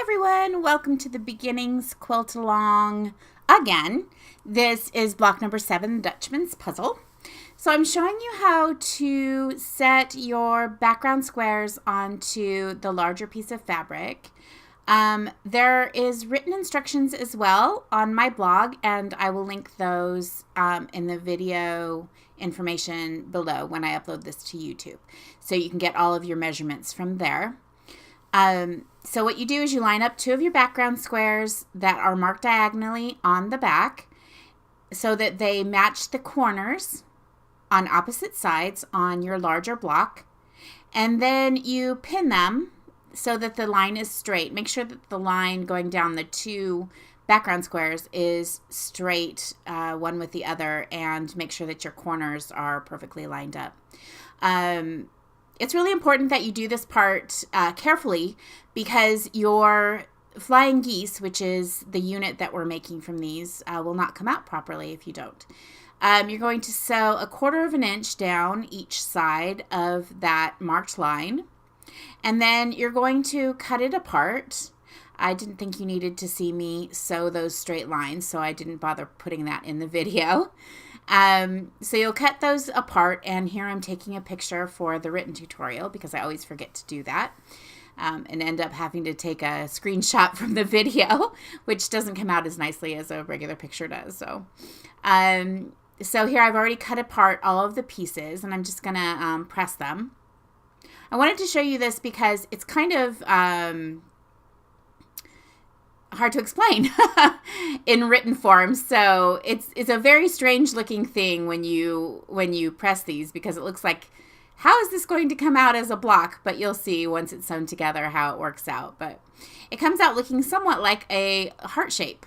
everyone, welcome to the Beginnings Quilt Along again. This is block number 7, Dutchman's Puzzle. So I'm showing you how to set your background squares onto the larger piece of fabric. There is written instructions as well on my blog, and I will link those in the video information below when I upload this to YouTube. So you can get all of your measurements from there. So what you do is you line up 2 of your background squares that are marked diagonally on the back so that they match the corners on opposite sides on your larger block. And then you pin them so that the line is straight. Make sure that the line going down the 2 background squares is straight, one with the other, and make sure that your corners are perfectly lined up. It's really important that you do this part carefully because your flying geese, which is the unit that we're making from these, will not come out properly if you don't. You're going to sew 1/4 of an inch down each side of that marked line, and then you're going to cut it apart. I didn't think you needed to see me sew those straight lines, so I didn't bother putting that in the video. So you'll cut those apart, and here I'm taking a picture for the written tutorial because I always forget to do that and end up having to take a screenshot from the video, which doesn't come out as nicely as a regular picture does. So here I've already cut apart all of the pieces, and I'm just going to press them. I wanted to show you this because it's kind of hard to explain in written form. So it's a very strange looking thing when you press these, because it looks like, how is this going to come out as a block? But you'll see once it's sewn together how it works out. But it comes out looking somewhat like a heart shape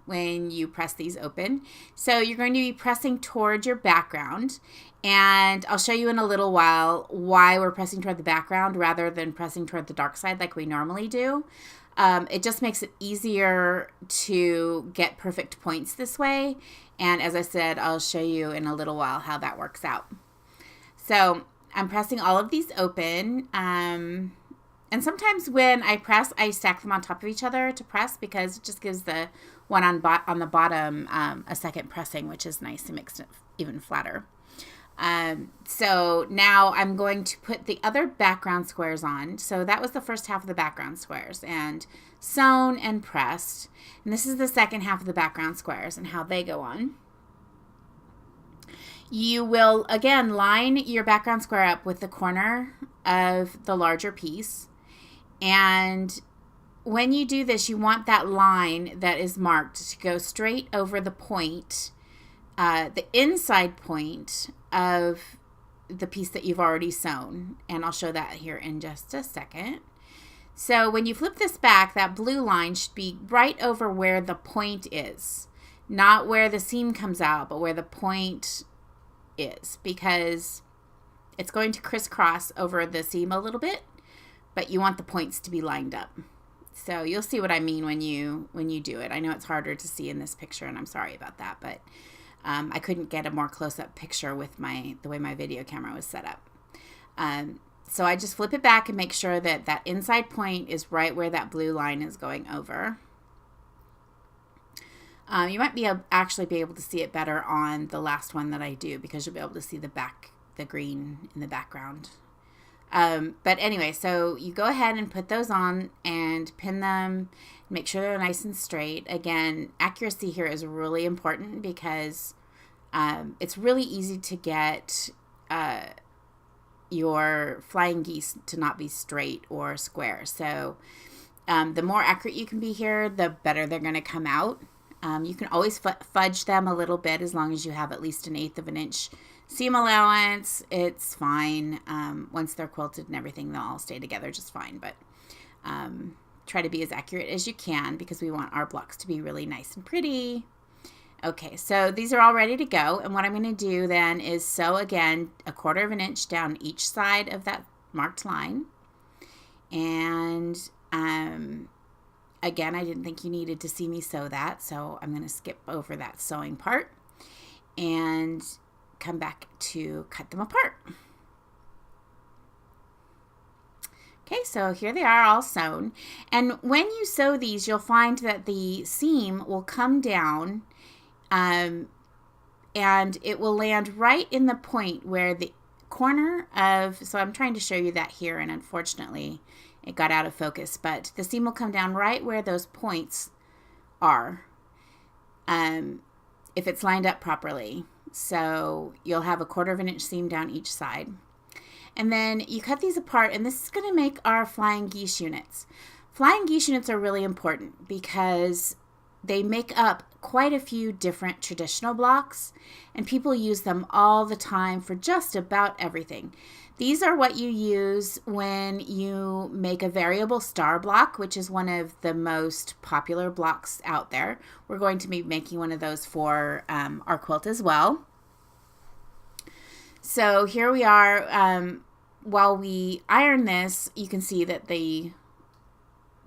when you press these open. So you're going to be pressing toward your background, and I'll show you in a little while why we're pressing toward the background rather than pressing toward the dark side like we normally do. It just makes it easier to get perfect points this way. And as I said, I'll show you in a little while how that works out. So I'm pressing all of these open. And sometimes when I press, I stack them on top of each other to press because it just gives the one on the bottom a second pressing, which is nice. It makes it even flatter. So now I'm going to put the other background squares on. So that was the first half of the background squares, and sewn and pressed. And this is the second half of the background squares and how they go on. You will again line your background square up with the corner of the larger piece. And when you do this, you want that line that is marked to go straight over the point, the inside point of the piece that you've already sewn. And I'll show that here in just a second. So when you flip this back, that blue line should be right over where the point is, not where the seam comes out, but where the point is, because it's going to crisscross over the seam a little bit, but you want the points to be lined up. So you'll see what I mean when you do it. I know it's harder to see in this picture, and I'm sorry about that, but I couldn't get a more close-up picture with the way my video camera was set up. So I just flip it back and make sure that that inside point is right where that blue line is going over. You might actually be able to see it better on the last one that I do, because you'll be able to see the green in the background. But anyway, so you go ahead and put those on and pin them. Make sure they're nice and straight. Again, accuracy here is really important because it's really easy to get your flying geese to not be straight or square. So the more accurate you can be here, the better they're going to come out. You can always fudge them a little bit as long as you have at least 1/8 of an inch seam allowance. It's fine. Once they're quilted and everything, they'll all stay together just fine. But try to be as accurate as you can because we want our blocks to be really nice and pretty. Okay, so these are all ready to go. And what I'm going to do then is sew again 1/4 of an inch down each side of that marked line. And again, I didn't think you needed to see me sew that, so I'm going to skip over that sewing part and come back to cut them apart. Okay, so here they are all sewn. And when you sew these, you'll find that the seam will come down and it will land right in the point where the corner of, so I'm trying to show you that here, and unfortunately it got out of focus, but the seam will come down right where those points are if it's lined up properly. So you'll have a 1/4 of an inch seam down each side. And then you cut these apart, and this is going to make our flying geese units. Flying geese units are really important because they make up quite a few different traditional blocks, and people use them all the time for just about everything. These are what you use when you make a variable star block, which is one of the most popular blocks out there. We're going to be making one of those for our quilt as well. So here we are. While we iron this, you can see that the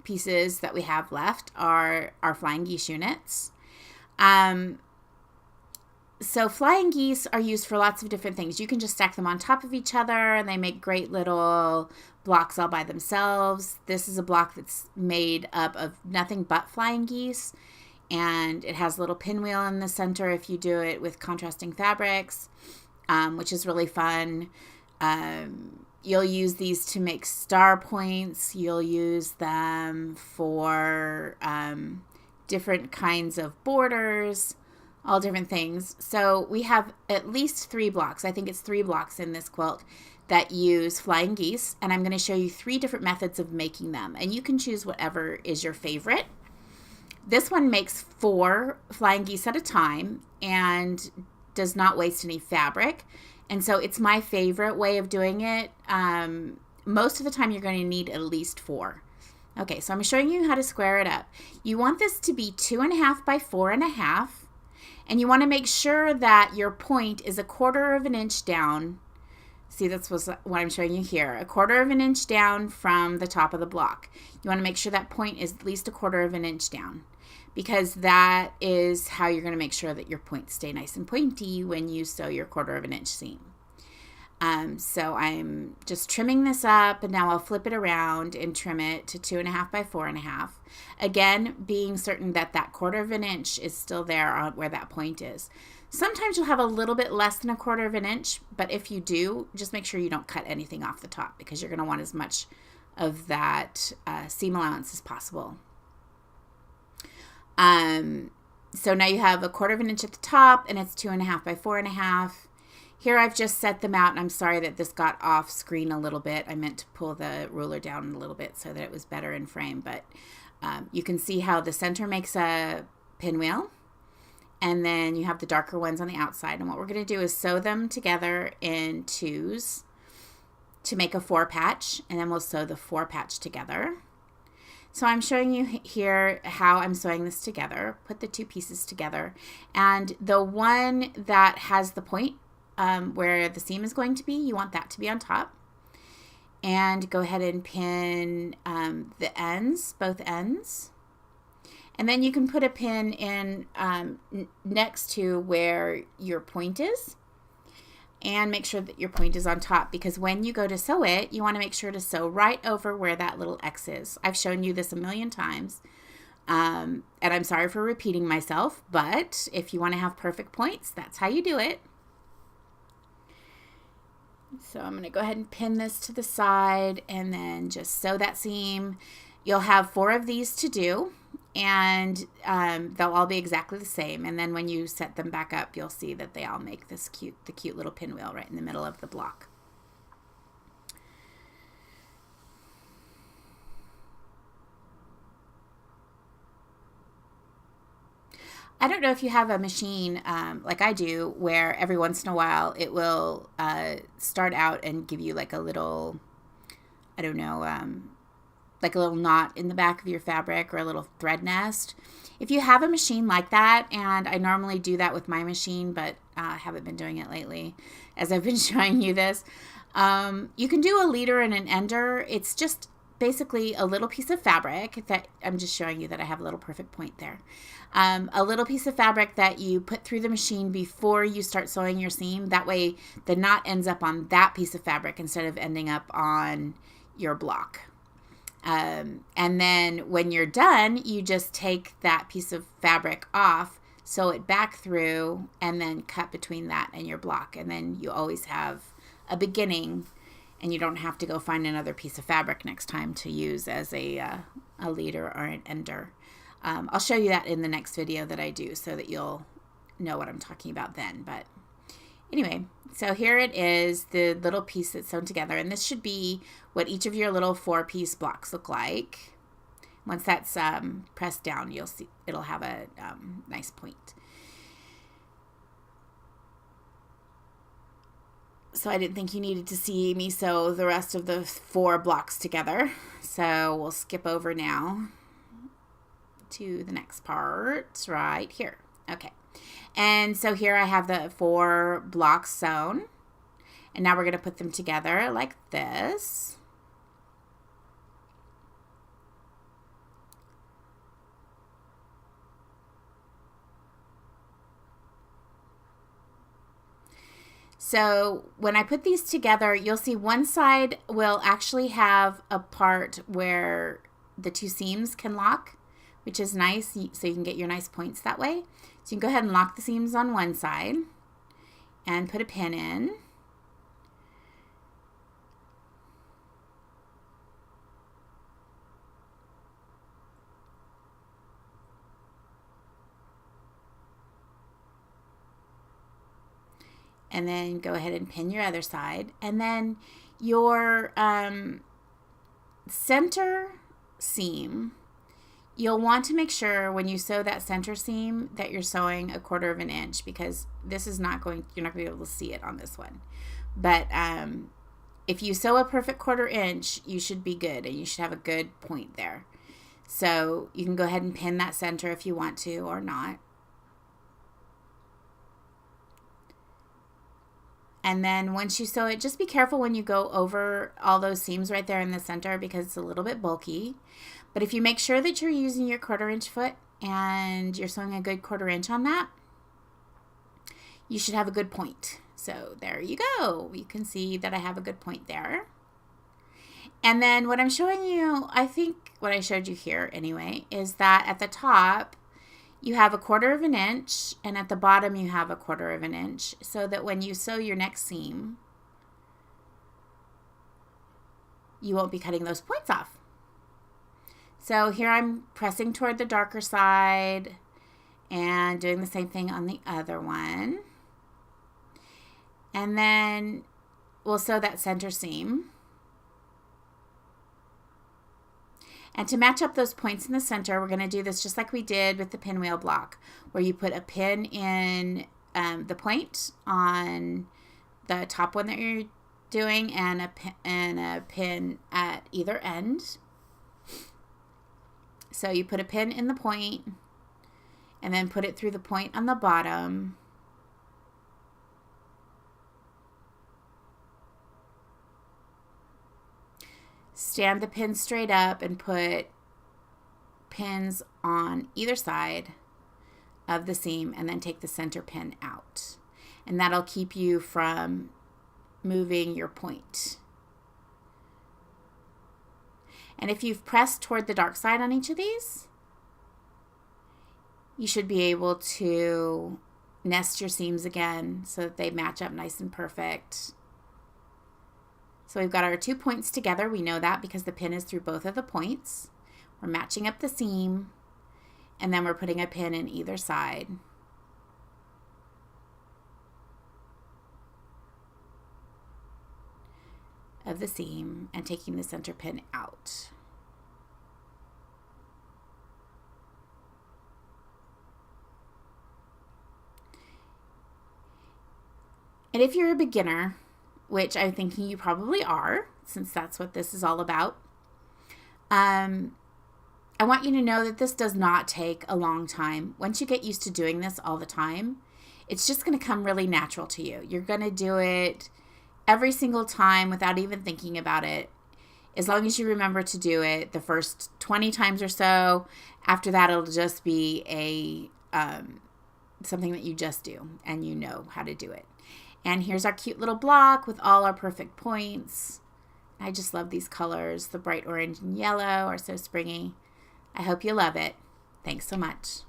pieces that we have left are our flying geese units. So flying geese are used for lots of different things. You can just stack them on top of each other, and they make great little blocks all by themselves. This is a block that's made up of nothing but flying geese, and it has a little pinwheel in the center if you do it with contrasting fabrics, which is really fun. You'll use these to make star points. You'll use them for different kinds of borders, all different things. So we have at least 3 blocks. I think it's 3 blocks in this quilt that use flying geese, and I'm going to show you 3 different methods of making them, and you can choose whatever is your favorite. This one makes 4 flying geese at a time and does not waste any fabric, and so it's my favorite way of doing it. Most of the time you're going to need at least 4. Okay, so I'm showing you how to square it up. You want this to be 2.5 by 4.5, and you want to make sure that your point is a 1/4 of an inch down. See, that's what I'm showing you here. A 1/4 of an inch down from the top of the block. You want to make sure that point is at least a 1/4 of an inch down, because that is how you're going to make sure that your points stay nice and pointy when you sew your 1/4 of an inch seam. So I'm just trimming this up, and now I'll flip it around and trim it to 2.5 by 4.5. Again, being certain that that 1/4 of an inch is still there on where that point is. Sometimes you'll have a little bit less than a 1/4 of an inch, but if you do, just make sure you don't cut anything off the top, because you're going to want as much of that seam allowance as possible. So now you have a 1/4 of an inch at the top, and it's 2.5 by 4.5. Here I've just set them out, and I'm sorry that this got off screen a little bit. I meant to pull the ruler down a little bit so that it was better in frame, but you can see how the center makes a pinwheel, and then you have the darker ones on the outside. And what we're going to do is sew them together in 2s to make a 4 patch, and then we'll sew the 4 patch together. So I'm showing you here how I'm sewing this together. Put the 2 pieces together, and the one that has the point where the seam is going to be, you want that to be on top. And go ahead and pin the ends, both ends. And then you can put a pin in next to where your point is, and make sure that your point is on top, because when you go to sew it, you want to make sure to sew right over where that little X is. I've shown you this a million times, and I'm sorry for repeating myself, but if you want to have perfect points, that's how you do it. So I'm going to go ahead and pin this to the side, and then just sew that seam. You'll have 4 of these to do, and they'll all be exactly the same. And then when you set them back up, you'll see that they all make this the cute little pinwheel right in the middle of the block. I don't know if you have a machine like I do, where every once in a while it will start out and give you like a little, I don't know, like a little knot in the back of your fabric, or a little thread nest. If you have a machine like that, and I normally do that with my machine, but I haven't been doing it lately as I've been showing you this, you can do a leader and an ender. It's just basically a little piece of fabric that I'm just showing you that I have a little perfect point there. A little piece of fabric that you put through the machine before you start sewing your seam. That way the knot ends up on that piece of fabric instead of ending up on your block. And then when you're done, you just take that piece of fabric off, sew it back through, and then cut between that and your block. And then you always have a beginning, and you don't have to go find another piece of fabric next time to use as a leader or an ender. I'll show you that in the next video that I do so that you'll know what I'm talking about then. But anyway, so here it is, the little piece that's sewn together, and this should be what each of your little 4-piece blocks look like. Once that's pressed down, you'll see it'll have a nice point. So I didn't think you needed to see me sew the rest of the 4 blocks together. So we'll skip over now to the next part right here. Okay. And so here I have the 4 blocks sewn. And now we're going to put them together like this. So when I put these together, you'll see one side will actually have a part where the 2 seams can lock, which is nice, so you can get your nice points that way. So you can go ahead and lock the seams on one side and put a pin in. And then go ahead and pin your other side. And then your center seam, you'll want to make sure when you sew that center seam that you're sewing 1/4 of an inch, because this is not going, you're not going to be able to see it on this one. But if you sew a perfect 1/4 inch, you should be good, and you should have a good point there. So you can go ahead and pin that center if you want to or not. And then once you sew it, just be careful when you go over all those seams right there in the center, because it's a little bit bulky. But if you make sure that you're using your 1/4 inch foot and you're sewing a good 1/4 inch on that, you should have a good point. So there you go. You can see that I have a good point there. And then what I'm showing you, I think what I showed you here anyway, is that at the top, you have 1/4 of an inch, and at the bottom you have 1/4 of an inch, so that when you sew your next seam, you won't be cutting those points off. So here I'm pressing toward the darker side and doing the same thing on the other one. And then we'll sew that center seam. And to match up those points in the center, we're going to do this just like we did with the pinwheel block, where you put a pin in the point on the top one that you're doing, and a pin at either end. So you put a pin in the point and then put it through the point on the bottom. Stand the pin straight up and put pins on either side of the seam, and then take the center pin out. And that'll keep you from moving your point. And if you've pressed toward the dark side on each of these, you should be able to nest your seams again so that they match up nice and perfect. So we've got our 2 points together. We know that because the pin is through both of the points. We're matching up the seam, and then we're putting a pin in either side. Of the seam and taking the center pin out. And if you're a beginner, which I'm thinking you probably are, since that's what this is all about, I want you to know that this does not take a long time. Once you get used to doing this all the time, it's just going to come really natural to you. You're going to do it every single time without even thinking about it. As long as you remember to do it the first 20 times or so, after that it'll just be a something that you just do and you know how to do it. And here's our cute little block with all our perfect points. I just love these colors. The bright orange and yellow are so springy. I hope you love it. Thanks so much.